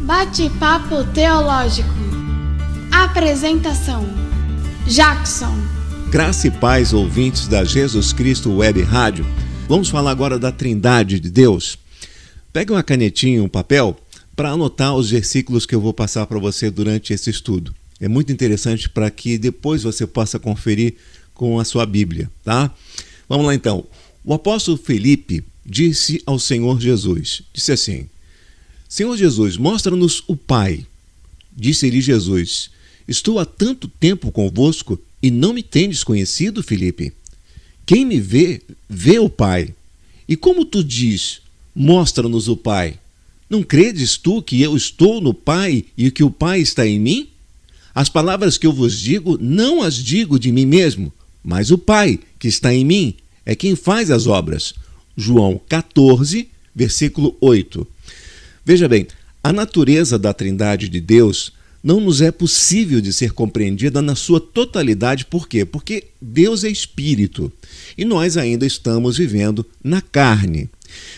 Bate-papo teológico. Apresentação: Jackson. Graça e paz, ouvintes da Jesus Cristo Web Rádio. Vamos falar agora da Trindade de Deus. Pegue uma canetinha e um papel para anotar os versículos que eu vou passar para você durante esse estudo. É muito interessante para que depois você possa conferir com a sua Bíblia, tá? Vamos lá então. O apóstolo Felipe disse ao Senhor Jesus, disse assim: Senhor Jesus, mostra-nos o Pai. Disse-lhe Jesus: Estou há tanto tempo convosco e não me tendes conhecido, Felipe? Quem me vê, vê o Pai. E como tu diz, mostra-nos o Pai? Não credes tu que eu estou no Pai e que o Pai está em mim? As palavras que eu vos digo, não as digo de mim mesmo, mas o Pai que está em mim é quem faz as obras. João 14, versículo 8. Veja bem, a natureza da Trindade de Deus não nos é possível de ser compreendida na sua totalidade. Por quê? Porque Deus é Espírito e nós ainda estamos vivendo na carne.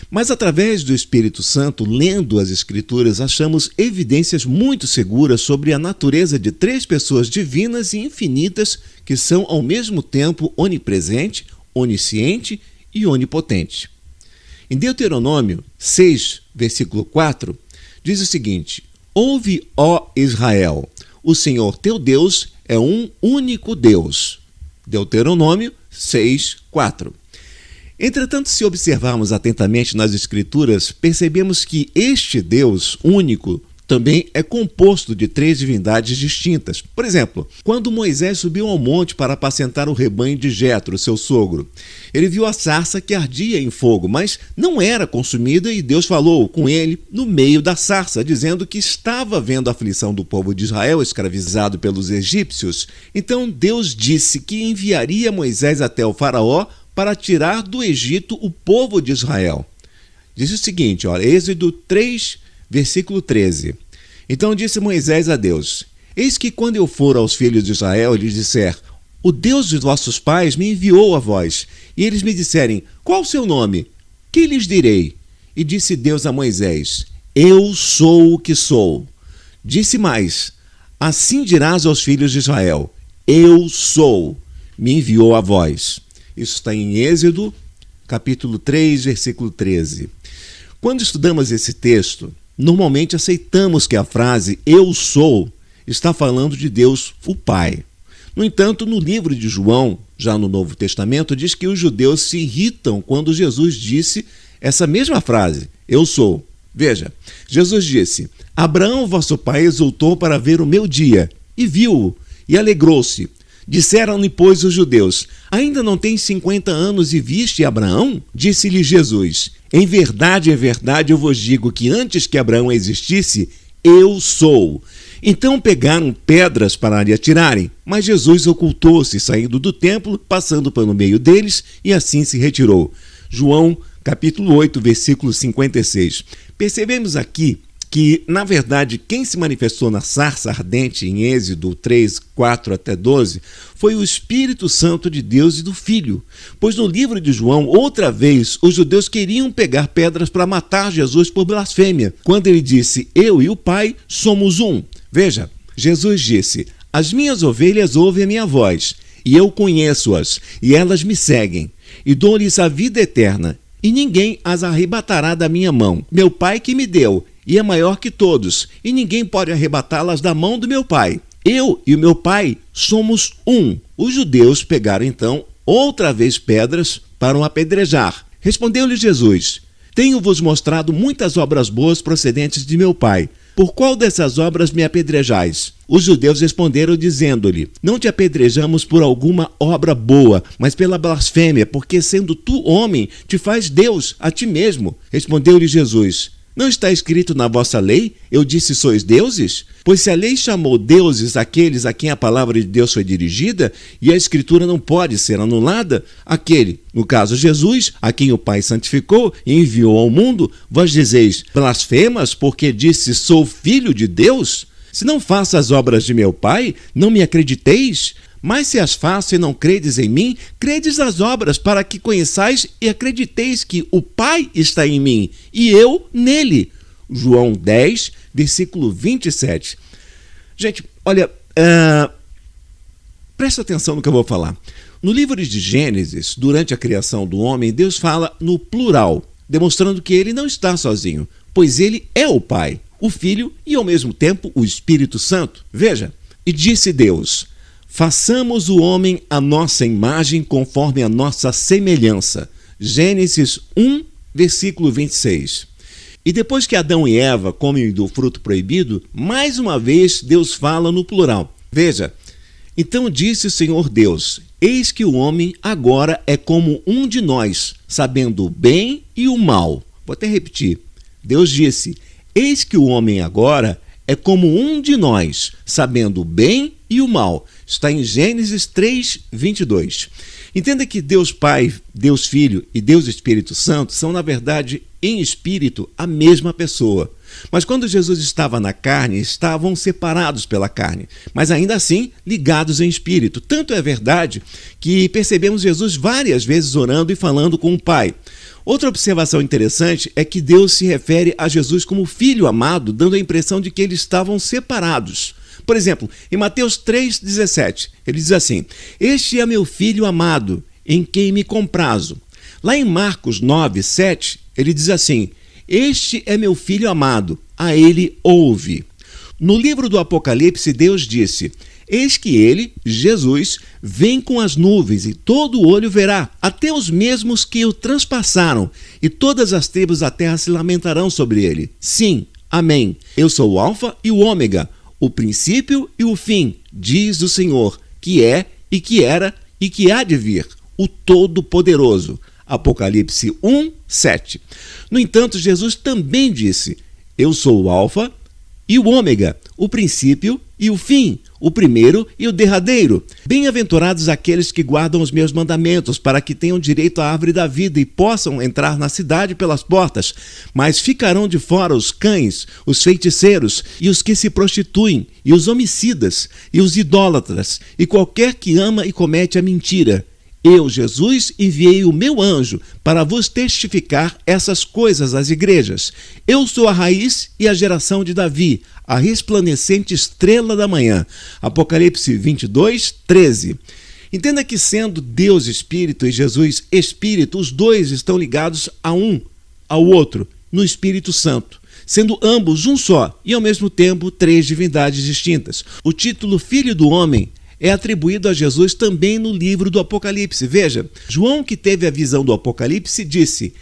Mas através do Espírito Santo, lendo as Escrituras, achamos evidências muito seguras sobre a natureza de três pessoas divinas e infinitas que são ao mesmo tempo onipresente, onisciente e onipotente. Em Deuteronômio 6, versículo 4, diz o seguinte: Ouve, ó Israel, o Senhor teu Deus é um único Deus. Deuteronômio 6, 4. Entretanto, se observarmos atentamente nas Escrituras, percebemos que este Deus único também é composto de três divindades distintas. Por exemplo, quando Moisés subiu ao monte para apacentar o rebanho de Jetro, seu sogro, ele viu a sarça que ardia em fogo, mas não era consumida, e Deus falou com ele no meio da sarça, dizendo que estava vendo a aflição do povo de Israel escravizado pelos egípcios. Então Deus disse que enviaria Moisés até o faraó para tirar do Egito o povo de Israel. Diz o seguinte, olha, Êxodo 3, versículo 13. Então disse Moisés a Deus: Eis que quando eu for aos filhos de Israel e lhes disser: O Deus de vossos pais me enviou a vós, e eles me disserem: Qual o seu nome? Que lhes direi? E disse Deus a Moisés: Eu sou o que sou. Disse mais: Assim dirás aos filhos de Israel: Eu sou, me enviou a vós. Isso está em Êxodo, capítulo 3, versículo 13. Quando estudamos esse texto, normalmente aceitamos que a frase eu sou está falando de Deus, o Pai. No entanto, no livro de João, já no Novo Testamento, diz que os judeus se irritam quando Jesus disse essa mesma frase, eu sou. Veja, Jesus disse: Abraão, vosso pai, exultou para ver o meu dia, e viu-o, e alegrou-se. Disseram-lhe, pois, os judeus: Ainda não tens 50 anos e viste Abraão? Disse-lhe Jesus: Em verdade, eu vos digo que antes que Abraão existisse, eu sou. Então pegaram pedras para lhe atirarem, mas Jesus ocultou-se, saindo do templo, passando pelo meio deles, e assim se retirou. João, capítulo 8, versículo 56. Percebemos aqui que, na verdade, quem se manifestou na sarça ardente em Êxodo 3, 4 até 12, foi o Espírito Santo de Deus e do Filho. Pois no livro de João, outra vez, os judeus queriam pegar pedras para matar Jesus por blasfêmia, quando ele disse: Eu e o Pai somos um. Veja, Jesus disse: As minhas ovelhas ouvem a minha voz, e eu conheço-as, e elas me seguem, e dou-lhes a vida eterna, e ninguém as arrebatará da minha mão. Meu Pai que me deu, e é maior que todos, e ninguém pode arrebatá-las da mão do meu Pai. Eu e o meu Pai somos um. Os judeus pegaram então outra vez pedras para o apedrejar. Respondeu-lhe Jesus: Tenho-vos mostrado muitas obras boas procedentes de meu Pai. Por qual dessas obras me apedrejais? Os judeus responderam dizendo-lhe: Não te apedrejamos por alguma obra boa, mas pela blasfêmia, porque sendo tu homem, te faz Deus a ti mesmo. Respondeu-lhe Jesus: Não está escrito na vossa lei, eu disse sois deuses? Pois se a lei chamou deuses aqueles a quem a palavra de Deus foi dirigida, e a Escritura não pode ser anulada, aquele, no caso Jesus, a quem o Pai santificou e enviou ao mundo, vós dizeis: blasfemas, porque disse sou filho de Deus? Se não faço as obras de meu Pai, não me acrediteis? Mas se as faço e não credes em mim, credes nas obras, para que conheçais e acrediteis que o Pai está em mim, e eu nele. João 10, versículo 27. Gente, olha, presta atenção no que eu vou falar. No livro de Gênesis, durante a criação do homem, Deus fala no plural, demonstrando que ele não está sozinho, pois ele é o Pai, o Filho e, ao mesmo tempo, o Espírito Santo. Veja, e disse Deus: façamos o homem à nossa imagem, conforme a nossa semelhança. Gênesis 1, versículo 26. E depois que Adão e Eva comem do fruto proibido, mais uma vez Deus fala no plural. Veja, então disse o Senhor Deus: eis que o homem agora é como um de nós, sabendo o bem e o mal. Vou até repetir. Deus disse: eis que o homem agora é como um de nós, sabendo o bem e o mal. Está em Gênesis 3, 22. Entenda que Deus Pai, Deus Filho e Deus Espírito Santo são, na verdade, em espírito, a mesma pessoa. Mas quando Jesus estava na carne, estavam separados pela carne, mas ainda assim ligados em espírito. Tanto é verdade que percebemos Jesus várias vezes orando e falando com o Pai. Outra observação interessante é que Deus se refere a Jesus como Filho amado, dando a impressão de que eles estavam separados. Por exemplo, em Mateus 3,17, ele diz assim: este é meu Filho amado, em quem me comprazo. Lá em Marcos 9,7, ele diz assim: este é meu Filho amado, a ele ouve. No livro do Apocalipse, Deus disse: eis que ele, Jesus, vem com as nuvens e todo olho verá, até os mesmos que o transpassaram, e todas as tribos da terra se lamentarão sobre ele. Sim, amém. Eu sou o Alfa e o Ômega, o princípio e o fim, diz o Senhor, que é e que era e que há de vir, o Todo-Poderoso. Apocalipse 1, 7. No entanto, Jesus também disse: eu sou o Alfa e o Ômega, o princípio e o fim, o primeiro e o derradeiro. Bem-aventurados aqueles que guardam os meus mandamentos, para que tenham direito à árvore da vida e possam entrar na cidade pelas portas. Mas ficarão de fora os cães, os feiticeiros e os que se prostituem, e os homicidas, e os idólatras, e qualquer que ama e comete a mentira. Eu, Jesus, enviei o meu anjo para vos testificar essas coisas às igrejas. Eu sou a raiz e a geração de Davi, a resplandecente estrela da manhã. Apocalipse 22, 13. Entenda que, sendo Deus Espírito e Jesus Espírito, os dois estão ligados a um ao outro no Espírito Santo, sendo ambos um só e, ao mesmo tempo, três divindades distintas. O título Filho do Homem é atribuído a Jesus também no livro do Apocalipse. Veja, João, que teve a visão do Apocalipse, disse: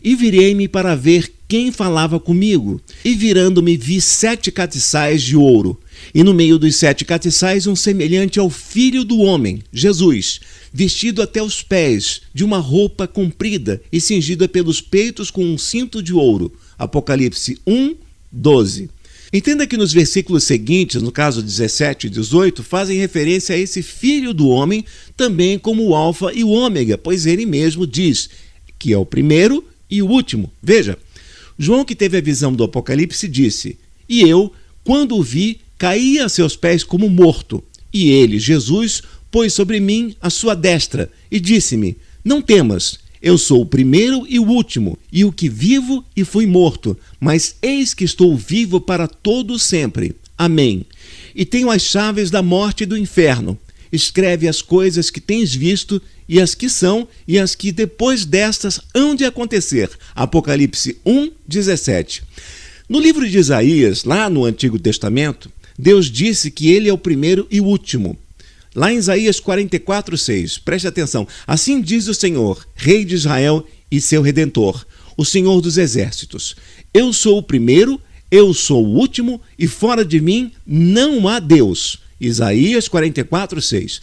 e virei-me para ver quem falava comigo. E virando-me vi 7 castiçais de ouro, e no meio dos 7 castiçais um semelhante ao Filho do Homem, Jesus, vestido até os pés de uma roupa comprida e cingida pelos peitos com um cinto de ouro. Apocalipse 1, 12. Entenda que nos versículos seguintes, no caso 17 e 18, fazem referência a esse Filho do Homem também como o Alfa e o Ômega, pois ele mesmo diz que é o primeiro e o último. Veja, João, que teve a visão do Apocalipse, disse: e eu, quando o vi, caí a seus pés como morto. E ele, Jesus, pôs sobre mim a sua destra e disse-me: não temas. Eu sou o primeiro e o último, e o que vivo e fui morto, mas eis que estou vivo para todo sempre. Amém. E tenho as chaves da morte e do inferno. Escreve as coisas que tens visto, e as que são, e as que depois destas hão de acontecer. Apocalipse 1, 17. No livro de Isaías, lá no Antigo Testamento, Deus disse que ele é o primeiro e o último. Lá em Isaías 44, 6, preste atenção. Assim diz o Senhor, Rei de Israel e seu Redentor, o Senhor dos Exércitos: eu sou o primeiro, eu sou o último, e fora de mim não há Deus. Isaías 44, 6.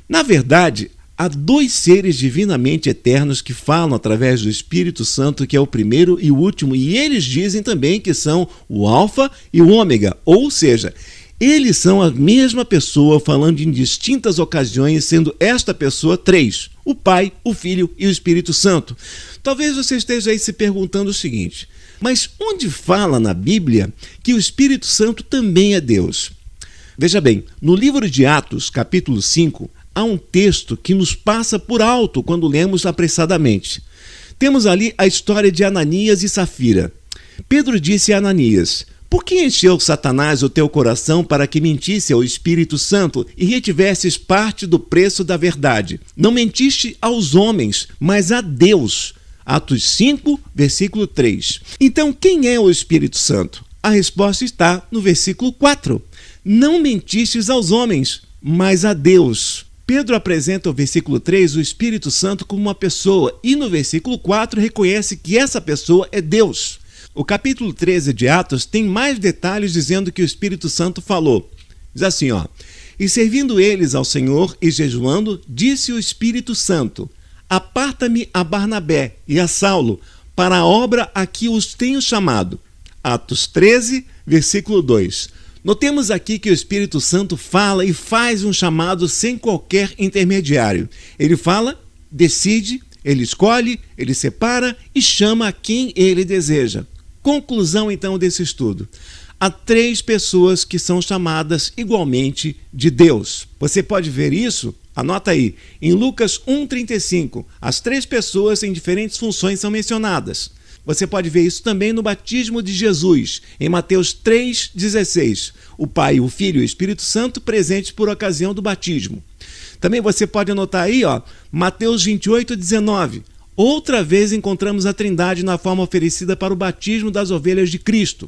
Na verdade, há 2 seres divinamente eternos que falam através do Espírito Santo, que é o primeiro e o último, e eles dizem também que são o Alfa e o Ômega, ou seja, eles são a mesma pessoa falando em distintas ocasiões, sendo esta pessoa 3, o Pai, o Filho e o Espírito Santo. Talvez você esteja aí se perguntando o seguinte: mas onde fala na Bíblia que o Espírito Santo também é Deus? Veja bem, no livro de Atos, capítulo 5, há um texto que nos passa por alto quando lemos apressadamente. Temos ali a história de Ananias e Safira. Pedro disse a Ananias: Por que encheu Satanás o teu coração para que mentisse ao Espírito Santo e retivesses parte do preço da verdade? Não mentiste aos homens, mas a Deus. Atos 5, versículo 3. Então, quem é o Espírito Santo? A resposta está no versículo 4. Não mentistes aos homens, mas a Deus. Pedro apresenta no versículo 3 o Espírito Santo como uma pessoa e no versículo 4 reconhece que essa pessoa é Deus. O capítulo 13 de Atos tem mais detalhes dizendo que o Espírito Santo falou. Diz assim, e servindo eles ao Senhor e jejuando, disse o Espírito Santo, aparta-me a Barnabé e a Saulo para a obra a que os tenho chamado. Atos 13, versículo 2. Notemos aqui que o Espírito Santo fala e faz um chamado sem qualquer intermediário. Ele fala, decide, ele escolhe, ele separa e chama a quem ele deseja. Conclusão, então, desse estudo. Há 3 pessoas que são chamadas igualmente de Deus. Você pode ver isso? Anota aí. Em Lucas 1,35, as 3 pessoas em diferentes funções são mencionadas. Você pode ver isso também no batismo de Jesus, em Mateus 3,16. O Pai, o Filho e o Espírito Santo presentes por ocasião do batismo. Também você pode anotar aí, Mateus 28,19. Outra vez encontramos a Trindade na forma oferecida para o batismo das ovelhas de Cristo.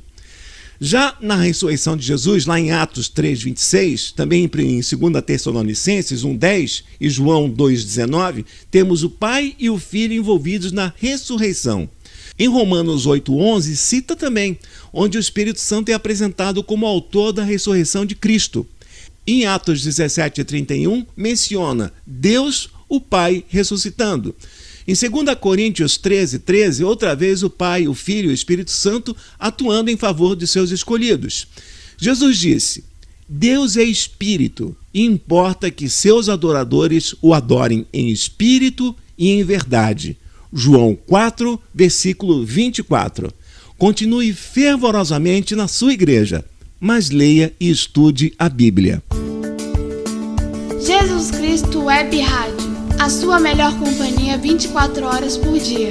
Já na ressurreição de Jesus, lá em Atos 3,26, também em 2 Tessalonicenses 1,10 e João 2,19, temos o Pai e o Filho envolvidos na ressurreição. Em Romanos 8,11 cita também, onde o Espírito Santo é apresentado como autor da ressurreição de Cristo. Em Atos 17,31 menciona Deus, o Pai, ressuscitando. Em 2 Coríntios 13,13, outra vez o Pai, o Filho e o Espírito Santo atuando em favor de seus escolhidos. Jesus disse, Deus é Espírito e importa que seus adoradores o adorem em espírito e em verdade. João 4, versículo 24. Continue fervorosamente na sua igreja, mas leia e estude a Bíblia. Jesus Cristo Web Rádio, a sua melhor companhia 24 horas por dia.